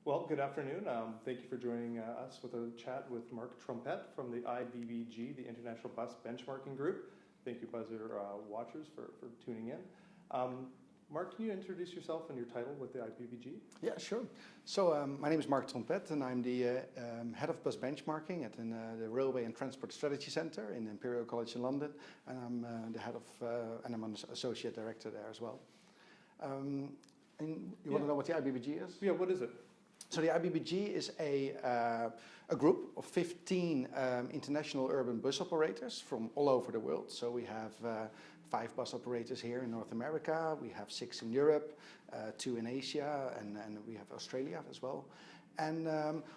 Well, good afternoon. Thank you for joining us with a chat with Mark Trumpet from the IBBG, the International Bus Benchmarking Group. Thank you, buzzer watchers, for tuning in. Mark, can you introduce yourself and your title with the IBBG? Yeah, sure. So my name is Mark Trumpet, and I'm the head of bus benchmarking at the Railway and Transport Strategy Centre in Imperial College in London, and I'm the head of, and I'm an associate director there as well. And you want to know what the IBBG is? Yeah, what is it? So the IBBG is a group of 15 international urban bus operators from all over the world. So we have 5 bus operators here in North America, we have 6 in Europe, 2 in Asia, and we have Australia as well. And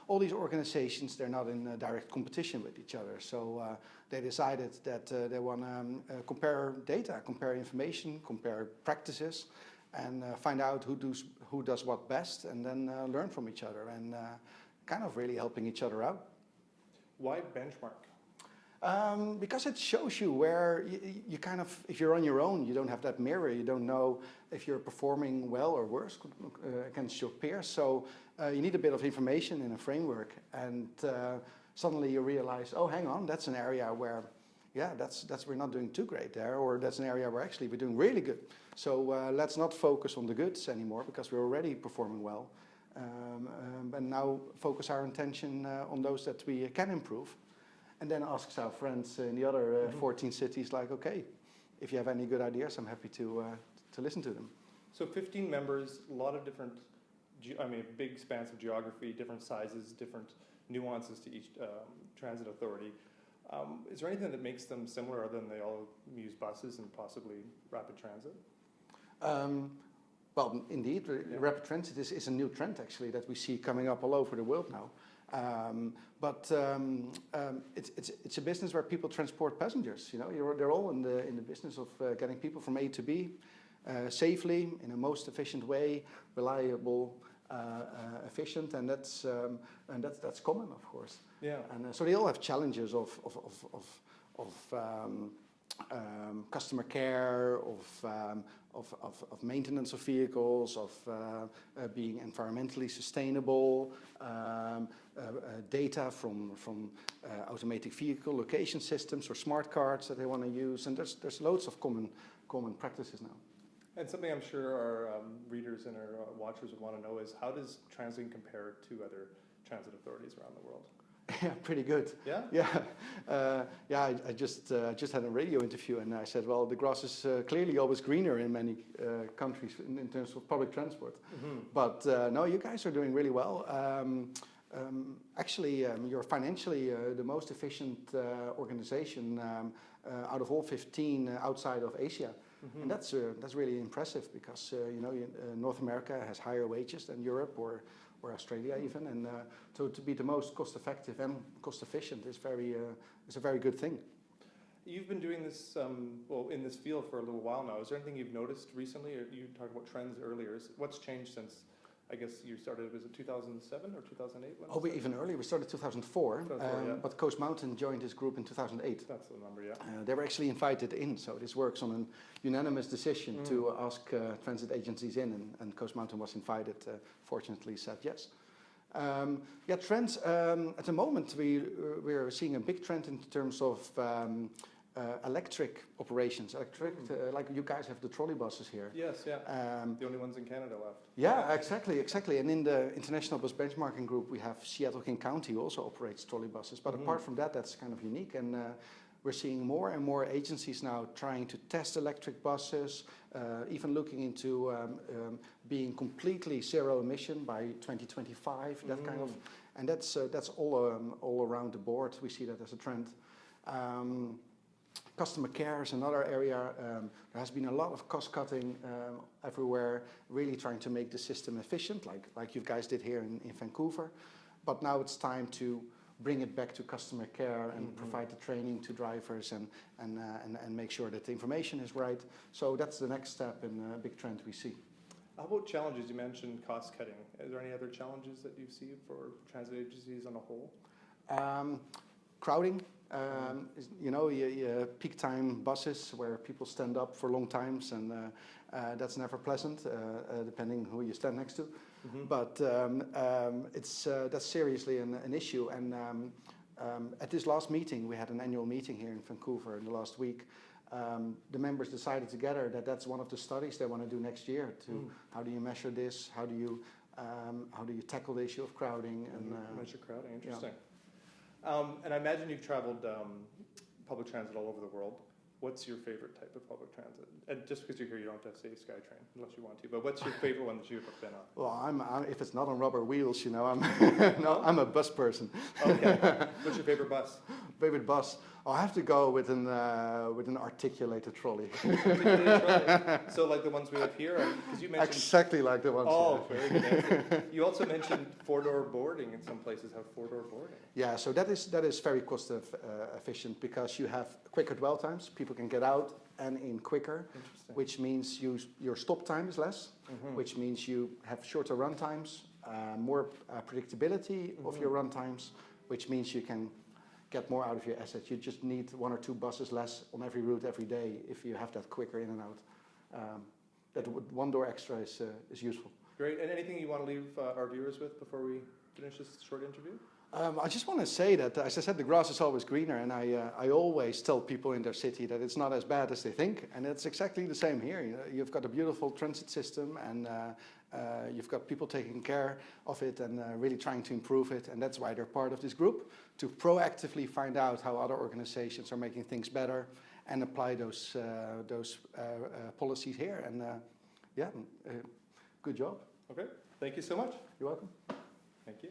all these organizations, they're not in direct competition with each other. So they decided that they want to compare data, compare information, compare practices, and find out who does what best, and then learn from each other, and kind of really helping each other out. Why benchmark? Because it shows you where you kind of, if you're on your own, you don't have that mirror, you don't know if you're performing well or worse against your peers. So you need a bit of information in a framework, and suddenly you realize, oh, hang on, that's an area where, yeah, that's we're not doing too great there, or that's an area where actually we're doing really good. So let's not focus on the goods anymore, because we're already performing well, and now focus our attention on those that we can improve. And then asks our friends in the other 14 cities, like, okay, if you have any good ideas, I'm happy to listen to them. So 15 members, a lot of different, big spans of geography, different sizes, different nuances to each transit authority. Is there anything that makes them similar other than they all use buses and possibly rapid transit? Well, indeed, rapid transit is a new trend, actually, that we see coming up all over the world now. But it's a business where people transport passengers. You know, they're all in the business of getting people from A to B safely, in a most efficient way, reliable, efficient, and that's common, of course. Yeah. And so they all have challenges of customer care, of maintenance of vehicles, of being environmentally sustainable, data from automatic vehicle location systems or smart cards that they want to use, and there's loads of common practices now. And something I'm sure our readers and our watchers would want to know is, how does Transient compare to other transit authorities around the world? Yeah, pretty good. Yeah? Yeah. I just had a radio interview, and I said, well, the grass is clearly always greener in many countries in terms of public transport. Mm-hmm. But no, you guys are doing really well. Actually, you're financially the most efficient organization out of all 15 outside of Asia. Mm-hmm. And that's really impressive, because North America has higher wages than Europe or Australia even, and to be the most cost effective and cost efficient is a very good thing. You've been doing this in this field for a little while now. Is there anything you've noticed recently? You talked about trends earlier. What's changed since, I guess you started, was it 2007 or 2008? Oh, even earlier. We started 2004, yeah. But Coast Mountain joined this group in 2008. That's the number, yeah. They were actually invited in, so this works on a unanimous decision to ask transit agencies in, and Coast Mountain was invited, fortunately said yes. Trends, at the moment we're seeing a big trend in terms of electric operations, like you guys have the trolley buses here. Yes, yeah. The only ones in Canada left. Yeah, exactly. And in the International Bus Benchmarking Group, we have Seattle King County who also operates trolley buses. But apart from that, that's kind of unique. And we're seeing more and more agencies now trying to test electric buses, even looking into being completely zero emission by 2025. That kind of, and that's all around the board. We see that as a trend. Customer care is another area. There has been a lot of cost cutting everywhere, really trying to make the system efficient, like you guys did here in Vancouver. But now it's time to bring it back to customer care and provide the training to drivers and make sure that the information is right. So that's the next step in a big trend we see. How about challenges? You mentioned cost cutting. Are there any other challenges that you see for transit agencies on a whole? Crowding. Peak time buses where people stand up for long times, and that's never pleasant, depending who you stand next to. but that's seriously an issue. And at this last meeting, we had an annual meeting here in Vancouver in the last week. The members decided together that that's one of the studies they want to do next year. How do you measure this? How do you tackle the issue of crowding? And measure crowding, interesting. Yeah. And I imagine you've traveled public transit all over the world. What's your favorite type of public transit? And just because you're here, you don't have to say SkyTrain unless you want to. But what's your favorite one that you've been on? Well, if it's not on rubber wheels, you know, I'm a bus person. Okay. What's your favorite bus? Favorite bus? Oh, I have to go with an articulated trolley. So like the ones we have here, because you mentioned exactly like the ones. Oh, very good. You also mentioned four-door boarding. In some places have four-door boarding. Yeah, so that is very cost efficient because you have quicker dwell times. People can get out and in quicker, which means your stop time is less, which means you have shorter run times, more predictability of your run times, which means you can get more out of your assets. You just need 1 or 2 buses less on every route every day if you have that quicker in and out. That one door extra is useful. Great. And anything you want to leave our viewers with before we finish this short interview? I just want to say that, as I said, the grass is always greener, and I always tell people in their city that it's not as bad as they think, and it's exactly the same here. You know, you've got a beautiful transit system, and you've got people taking care of it and really trying to improve it, and that's why they're part of this group, to proactively find out how other organizations are making things better and apply those policies here. And good job. Okay, thank you so much. You're welcome. Thank you.